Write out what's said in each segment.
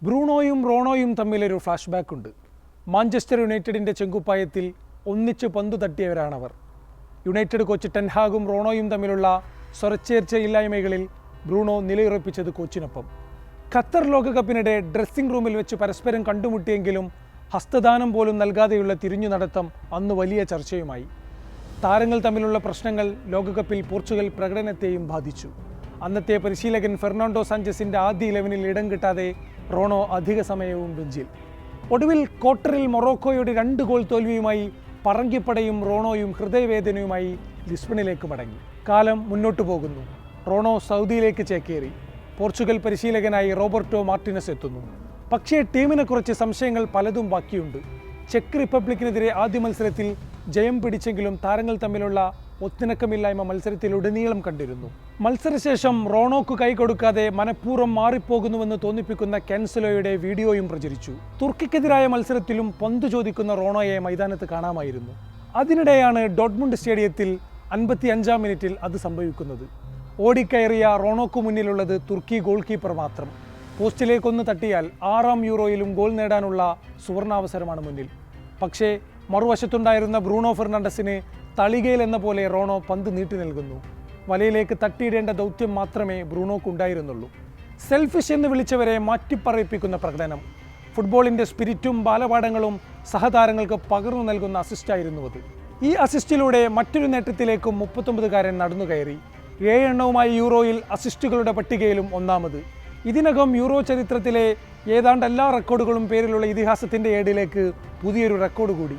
ബ്രൂണോയും റോണോയും തമ്മിലൊരു flash back ഉണ്ട്. Manchester യുണൈറ്റഡിൻ്റെ ചെങ്കുപ്പായത്തിൽ ഒന്നിച്ച് പന്തു തട്ടിയവരാണവർ. യുണൈറ്റഡ് കോച്ച് ടെൻഹാഗും റോണോയും തമ്മിലുള്ള സ്വരച്ചേർച്ചയില്ലായ്മകളിൽ ബ്രൂണോ നിലയുറപ്പിച്ചത് കോച്ചിനൊപ്പം. ഖത്തർ ലോകകപ്പിനിടെ ഡ്രസ്സിംഗ് റൂമിൽ വെച്ച് പരസ്പരം കണ്ടുമുട്ടിയെങ്കിലും ഹസ്തദാനം പോലും നൽകാതെയുള്ള തിരിഞ്ഞു നടത്തം അന്ന് വലിയ ചർച്ചയുമായി. താരങ്ങൾ തമ്മിലുള്ള പ്രശ്നങ്ങൾ ലോകകപ്പിൽ പോർച്ചുഗൽ പ്രകടനത്തെയും ബാധിച്ചു. അന്നത്തെ പരിശീലകൻ ഫെർണാണ്ടോ സാഞ്ചസിൻ്റെ ആദ്യ 11-ൽ ഇടം കിട്ടാതെ റോണോ അധിക സമയവും ബെഞ്ചിൽ. ഒടുവിൽ ക്വാർട്ടറിൽ മൊറോക്കോയുടെ 2 ഗോൾ തോൽവിയുമായി പറങ്കിപ്പടയും റോണോയും ഹൃദയവേദനയുമായി ലിസ്ബണിലേക്ക് മടങ്ങി. കാലം മുന്നോട്ടു പോകുന്നു. റോണോ സൗദിയിലേക്ക് ചേക്കേറി. പോർച്ചുഗൽ പരിശീലകനായി റോബർട്ടോ മാർട്ടിനസ് എത്തുന്നു. പക്ഷേ ടീമിനെ കുറിച്ച് സംശയങ്ങൾ പലതും ബാക്കിയുണ്ട്. ചെക്ക് റിപ്പബ്ലിക്കിനെതിരെ ആദ്യ മത്സരത്തിൽ ജയം പിടിച്ചെങ്കിലും താരങ്ങൾ തമ്മിലുള്ള ഒത്തിണക്കമില്ലായ്മ മത്സരത്തിലുടനീളം കണ്ടിരുന്നു. മത്സരശേഷം റോണോക്ക് കൈകൊടുക്കാതെ മനഃപൂർവ്വം മാറിപ്പോകുന്നുവെന്ന് തോന്നിപ്പിക്കുന്ന കാൻസലോയുടെ വീഡിയോയും പ്രചരിച്ചു. തുർക്കിക്കെതിരായ മത്സരത്തിലും പന്ത് ചോദിക്കുന്ന റോണോയെ മൈതാനത്ത് കാണാമായിരുന്നു. അതിനിടെയാണ് ഡോട്ട്മുണ്ട് സ്റ്റേഡിയത്തിൽ 55-ാം മിനിറ്റിൽ അത് സംഭവിക്കുന്നത്. ഓടിക്കയറിയ റോണോക്ക് മുന്നിലുള്ളത് തുർക്കി ഗോൾ കീപ്പർ മാത്രം. പോസ്റ്റിലേക്കൊന്ന് തട്ടിയാൽ 6-ാം യൂറോയിലും ഗോൾ നേടാനുള്ള സുവർണാവസരമാണ് മുന്നിൽ. പക്ഷേ മറുവശത്തുണ്ടായിരുന്ന ബ്രൂണോ ഫെർണാണ്ടസിന് തളികയിൽ എന്ന പോലെ റോണോ പന്ത് നീട്ടി നൽകുന്നു. വലയിലേക്ക് തട്ടിയിടേണ്ട ദൗത്യം മാത്രമേ ബ്രൂണോക്കുണ്ടായിരുന്നുള്ളൂ. സെൽഫിഷ് എന്ന് വിളിച്ചവരെ മാറ്റിപ്പറയിപ്പിക്കുന്ന പ്രകടനം. ഫുട്ബോളിൻ്റെ സ്പിരിറ്റും ബാലപാഠങ്ങളും സഹതാരങ്ങൾക്ക് പകർന്നു നൽകുന്ന അസിസ്റ്റായിരുന്നു അത്. ഈ അസിസ്റ്റിലൂടെ മറ്റൊരു നേട്ടത്തിലേക്കും 39-കാരൻ നടന്നുകയറി. 7 എണ്ണവുമായി യൂറോയിൽ അസിസ്റ്റുകളുടെ പട്ടികയിലും ഒന്നാമത്. ഇതിനകം യൂറോ ചരിത്രത്തിലെ ഏതാണ്ട് എല്ലാ റെക്കോർഡുകളും പേരിലുള്ള ഇതിഹാസത്തിൻ്റെ ഏടിലേക്ക് പുതിയൊരു റെക്കോർഡ് കൂടി.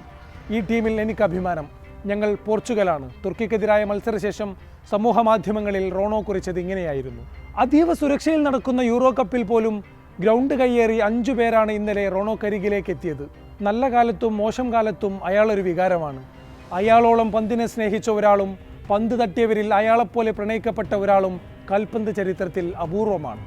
ഈ ടീമിൽ എനിക്ക് അഭിമാനം. ഞങ്ങൾ പോർച്ചുഗലാണ്. തുർക്കിക്കെതിരായ മത്സരശേഷം സമൂഹ മാധ്യമങ്ങളിൽ റോണോ കുറിച്ചത് ഇങ്ങനെയായിരുന്നു. അതീവ സുരക്ഷയിൽ നടക്കുന്ന യൂറോ കപ്പിൽ പോലും ഗ്രൗണ്ട് കയ്യേറി 5 പേരാണ് ഇന്നലെ റോണോക്കരികിലേക്ക് എത്തിയത്. നല്ല കാലത്തും മോശം കാലത്തും അയാളൊരു വികാരമാണ്. അയാളോളം പന്തിനെ സ്നേഹിച്ച ഒരാളും പന്ത് തട്ടിയവരിൽ അയാളെപ്പോലെ പ്രണയിക്കപ്പെട്ട ഒരാളും കാൽപന്ത് ചരിത്രത്തിൽ അപൂർവമാണ്.